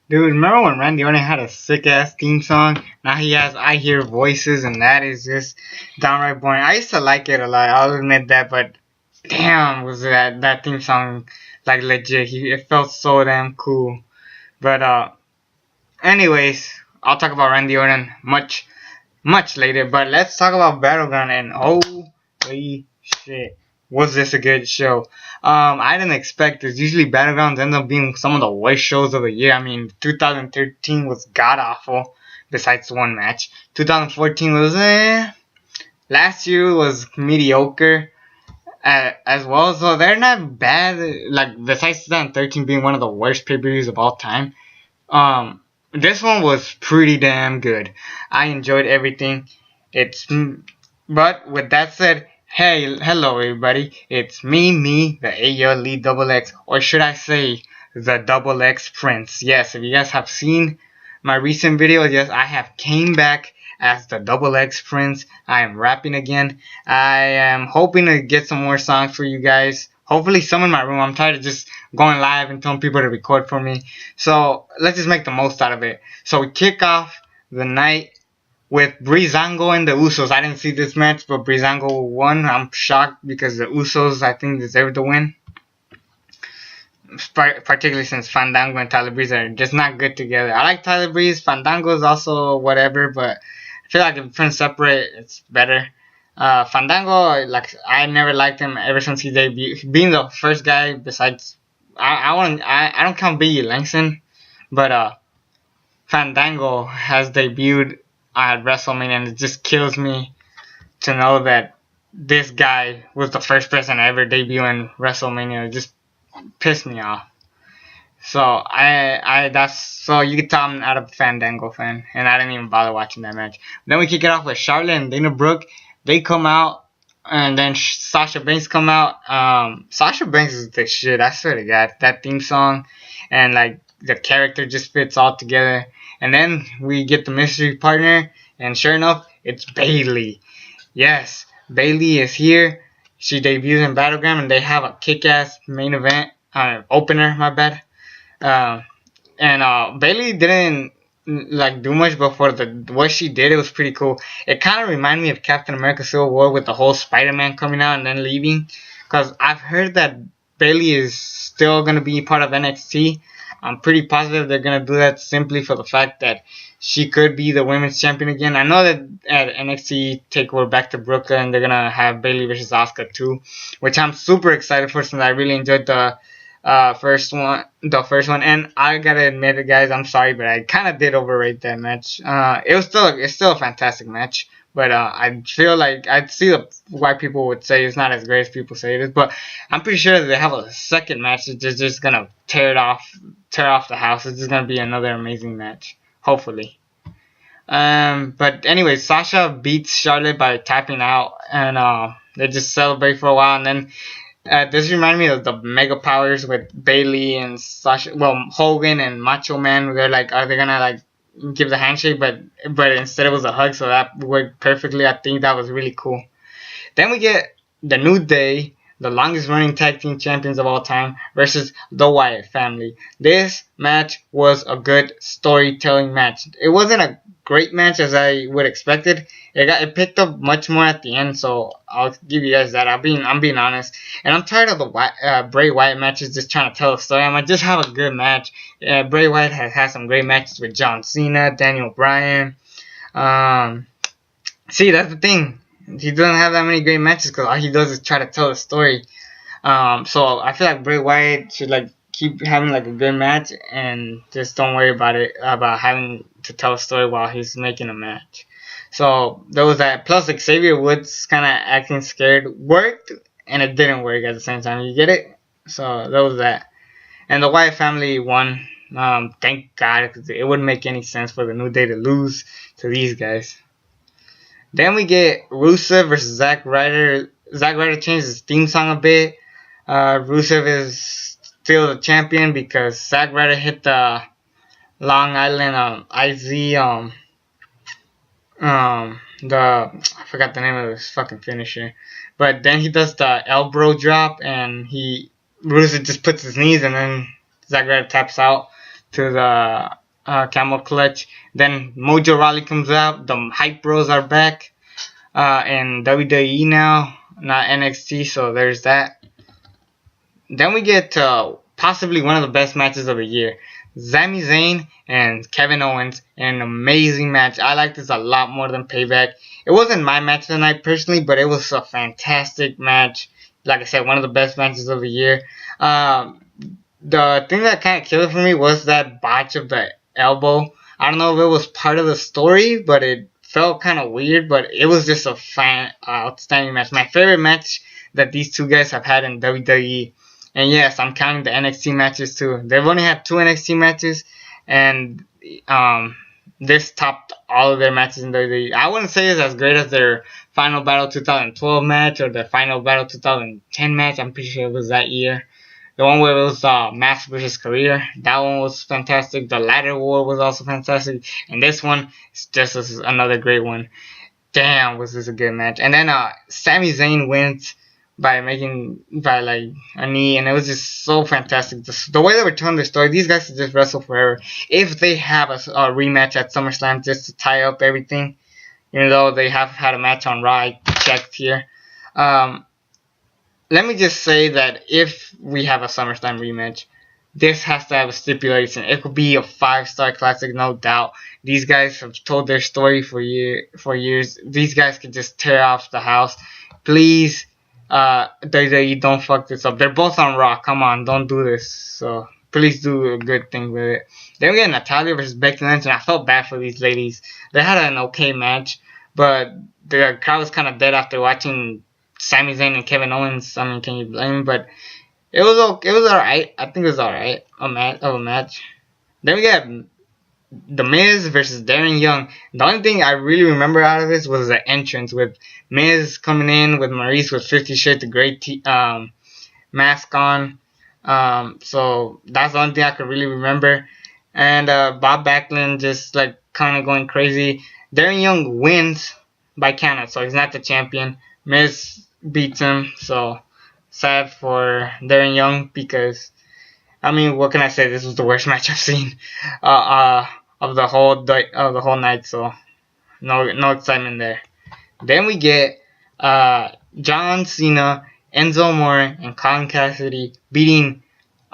Dude, remember when Randy Orton had a sick ass theme song? Now he has I Hear Voices, and that is just downright boring. I used to like it a lot, I'll admit that, but damn, was that theme song like legit? It felt so damn cool. But anyways, I'll talk about Randy Orton much later. But let's talk about Battleground, and holy shit, was this a good show? I didn't expect this. Usually Battlegrounds end up being some of the worst shows of the year. I mean, 2013 was god awful, besides one match. 2014 was last year was mediocre as well. So they're not bad. Like besides 2013 being one of the worst pay-per-views of all time. This one was pretty damn good. I enjoyed everything. But with that said, hello everybody. It's me, the AL Lead Double X, or should I say, the Double X Prince. Yes, if you guys have seen my recent videos, yes, I have came back as the Double X Prince. I am rapping again. I am hoping to get some more songs for you guys. Hopefully some in my room. I'm tired of just going live and telling people to record for me. So let's just make the most out of it. So we kick off the night with Breezango and the Usos. I didn't see this match, but Breezango won. I'm shocked because the Usos, I think, deserve the win. Particularly since Fandango and Tyler Breeze are just not good together. I like Tyler Breeze. Fandango is also whatever, but I feel like if it's separate, it's better. Fandango, like, I never liked him ever since he debuted. Being the first guy besides, I don't count Biggie Langston, but Fandango has debuted at WrestleMania, and it just kills me to know that this guy was the first person to ever debut in WrestleMania. It just pissed me off. So so you can tell I'm not a Fandango fan, and I didn't even bother watching that match. Then we kick it off with Charlotte and Dana Brooke. They come out, and then Sasha Banks come out. Sasha Banks is the shit, I swear to God. That theme song and like the character just fits all together. And then we get the mystery partner, and sure enough, it's Bayley. Yes, Bayley is here. She debuts in Battleground, and they have a kick-ass main event opener. My bad. And Bayley didn't like do much, but for what she did, it was pretty cool. It kind of reminded me of Captain America Civil War with the whole Spider-Man coming out and then leaving. Because I've heard that Bayley is still going to be part of NXT. I'm pretty positive they're going to do that simply for the fact that she could be the women's champion again. I know that at NXT TakeOver Back to Brooklyn, they're going to have Bayley versus Asuka too, which I'm super excited for since I really enjoyed the first one. And I gotta admit it, guys, I'm sorry, but I kind of did overrate that match. It's still a fantastic match, but I feel like I see why people would say it's not as great as people say it is. But I'm pretty sure that they have a second match that they're just gonna tear off the house. It's just gonna be another amazing match, hopefully. But anyway, Sasha beats Charlotte by tapping out, and they just celebrate for a while, and then. This reminds me of the Mega Powers with Bayley and Sasha, Hogan and Macho Man. They're like, are they gonna like give the handshake? But instead it was a hug, so that worked perfectly. I think that was really cool. Then we get the New Day, the longest running tag team champions of all time, versus the Wyatt family. This match was a good storytelling match. It wasn't a great match as I would expected. It picked up much more at the end, so I'll give you guys that. I'm being honest, and I'm tired of the Bray Wyatt matches just trying to tell a story. I might just have a good match. Bray Wyatt has had some great matches with John Cena, Daniel Bryan. See, that's the thing. He doesn't have that many great matches because all he does is try to tell a story. So I feel like Bray Wyatt should like keep having like a good match and just don't worry about having to tell a story while he's making a match. So there was that. Plus, Xavier Woods kind of acting scared worked, and it didn't work at the same time. You get it? So there was that. And the Wyatt family won. Thank God, because it wouldn't make any sense for the New Day to lose to these guys. Then we get Rusev versus Zack Ryder. Zack Ryder changed his theme song a bit. Rusev is still the champion because Zack Ryder hit the Long Island IZ I forgot the name of his fucking finisher, but then he does the elbow drop, and Rusev just puts his knees, and then Zack Ryder taps out to the camel clutch. Then Mojo Rawley comes out. The Hype Bros are back in WWE now, not NXT. So there's that. Then we get possibly one of the best matches of the year. Sami Zayn and Kevin Owens in an amazing match. I like this a lot more than Payback. It wasn't my match of the night personally, but it was a fantastic match. Like I said, one of the best matches of the year. The thing that kind of killed it for me was that botch of the elbow. I don't know if it was part of the story, but it felt kind of weird. But it was just a outstanding match. My favorite match that these two guys have had in WWE. And yes, I'm counting the NXT matches too. They've only had 2 NXT matches, and this topped all of their matches in WWE. I wouldn't say it's as great as their Final Battle 2012 match or their Final Battle 2010 match. I'm pretty sure it was that year. The one where it was Mask versus Career, that one was fantastic. The Ladder War was also fantastic, and this one is just another great one. Damn, was this a good match? And then Sami Zayn wins by like a knee, and it was just so fantastic. The way they were telling their story, these guys could just wrestle forever. If they have a rematch at SummerSlam just to tie up everything, even though they have had a match on Raw, I checked here. Let me just say that if we have a SummerSlam rematch, this has to have a stipulation. It could be a 5-star classic, no doubt. These guys have told their story for years. These guys can just tear off the house. Please, WWE, don't fuck this up. They're both on Raw. Come on, don't do this. So please do a good thing with it. Then we get Natalya versus Becky Lynch, and I felt bad for these ladies. They had an okay match, but the crowd was kind of dead after watching Sami Zayn and Kevin Owens. I mean, can you blame them? But it was okay. It was alright. I think it was alright. A match. Then we got The Miz versus Darren Young. The only thing I really remember out of this was the entrance with Miz coming in with Maurice with 50 Shades of Grey mask on. So that's the only thing I could really remember. And Bob Backlund just like kind of going crazy. Darren Young wins by countout, so he's not the champion. Miz beats him, so sad for Darren Young because, I mean, what can I say? This was the worst match I've seen of the whole night, so no excitement there. Then we get John Cena, Enzo Amore, and Colin Cassidy beating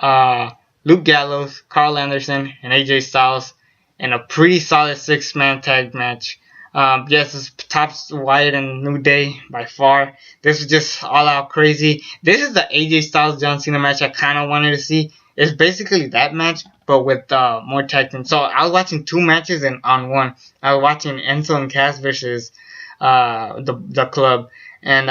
Luke Gallows, Carl Anderson, and AJ Styles in a pretty solid 6-man tag match. Yes, this tops Wyatt and New Day by far. This was just all out crazy. This is the AJ Styles John Cena match I kind of wanted to see. It's basically that match, but with more tag team. So I was watching 2 matches on one. I was watching Enzo and Cass versus the club, and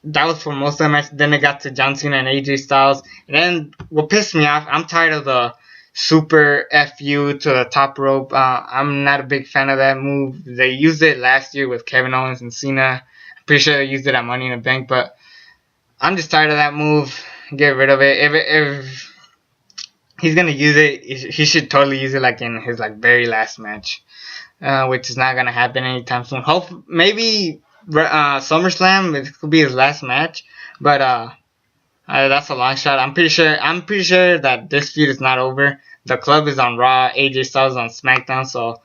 that was for most of the match. Then it got to John Cena and AJ Styles. And then what pissed me off, I'm tired of the super FU to the top rope. I'm not a big fan of that move. They used it last year with Kevin Owens and Cena. I'm pretty sure they used it at Money in the Bank, but I'm just tired of that move. Get rid of it. If he's gonna use it, he should totally use it like in his like very last match, which is not gonna happen anytime soon. Maybe SummerSlam, it could be his last match, but that's a long shot. I'm pretty sure that this feud is not over. The club is on Raw, AJ Styles on SmackDown, so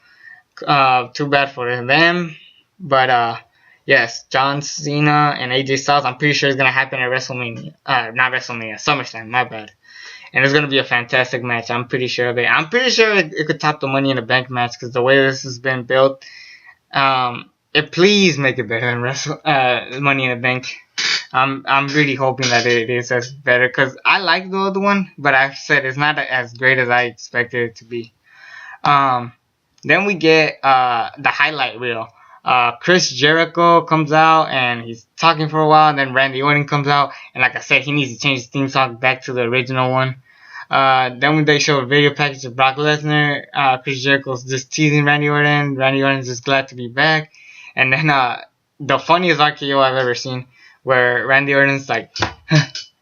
too bad for them. But yes, John Cena and AJ Styles, I'm pretty sure it's gonna happen at WrestleMania. Not WrestleMania, SummerSlam. My bad. And it's gonna be a fantastic match. I'm pretty sure of it. I'm pretty sure it could top the Money in the Bank match because the way this has been built. Please make it better than Money in the Bank. I'm really hoping that it is as better because I like the other one, but I've said it's not as great as I expected it to be. Then we get the highlight reel. Chris Jericho comes out and he's talking for a while, and then Randy Orton comes out, and like I said, he needs to change his theme song back to the original one. Then when they show a video package of Brock Lesnar, Chris Jericho's just teasing Randy Orton. Randy Orton's just glad to be back. And then the funniest RKO I've ever seen, where Randy Orton's like,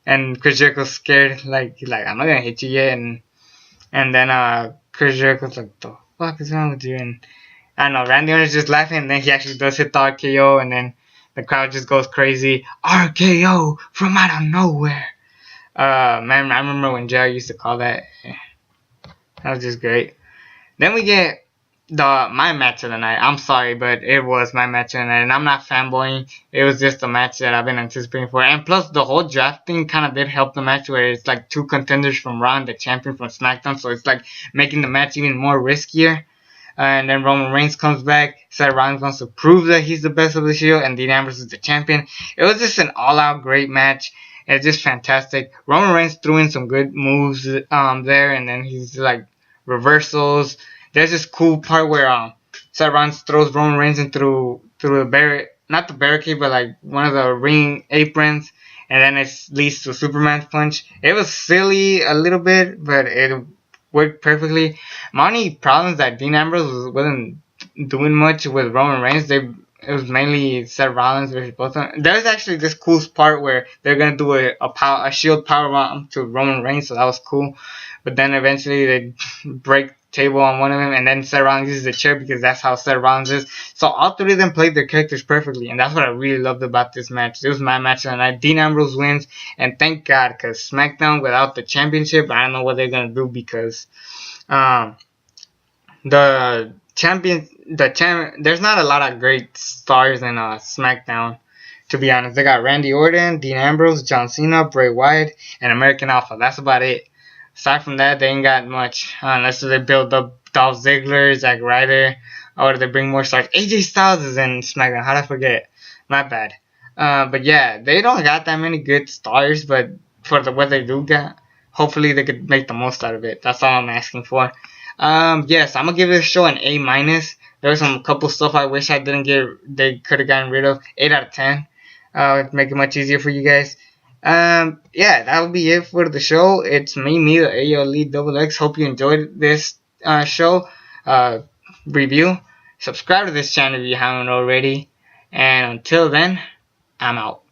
and Chris Jericho's scared, like he's like, I'm not gonna hit you yet, and then Chris Jericho's like, the fuck is wrong with you? And I don't know, Randy Orton's just laughing, and then he actually does hit the RKO, and then the crowd just goes crazy. RKO from out of nowhere. Man, I remember when JR used to call that. That was just great. Then we get my match of the night. I'm sorry, but it was my match of the night, and I'm not fanboying. It was just a match that I've been anticipating for, and plus the whole draft thing kind of did help the match, where it's like two contenders from Raw and the champion from SmackDown, so it's like making the match even more riskier. And then Roman Reigns comes back. Seth Rollins wants to prove that he's the best of the Shield, and Dean Ambrose is the champion. It was just an all-out great match. It's just fantastic. Roman Reigns threw in some good moves there, and then he's like reversals. There's this cool part where Seth Rollins throws Roman Reigns in through the not the barricade, but like one of the ring aprons, and then it leads to a Superman punch. It was silly a little bit, but it worked perfectly. My only problem is that Dean Ambrose wasn't doing much with Roman Reigns. It was mainly Seth Rollins versus both of them. There's actually this cool part where they're gonna do a Shield powerbomb to Roman Reigns, so that was cool. But then eventually they break table on one of them, and then Seth Rollins uses the chair because that's how Seth Rollins is. So all three of them played their characters perfectly, and that's what I really loved about this match. It was my match of the night. Dean Ambrose wins, and thank God, because SmackDown without the championship, I don't know what they're gonna do, because the there's not a lot of great stars in SmackDown. To be honest, they got Randy Orton, Dean Ambrose, John Cena, Bray Wyatt, and American Alpha. That's about it. Aside from that, they ain't got much, unless they build up Dolph Ziggler, Zack Ryder, or they bring more stars. AJ Styles is in SmackDown. How'd I forget? My bad. But yeah, they don't got that many good stars, but for what they do got, hopefully they could make the most out of it. That's all I'm asking for. Yes, I'm gonna give this show an A-. There was some couple stuff I wish they could have gotten rid of. 8 out of 10. Make it much easier for you guys. Yeah, that'll be it for the show. It's me, the ALE Double X. Hope you enjoyed this show review. Subscribe to this channel if you haven't already. And until then, I'm out.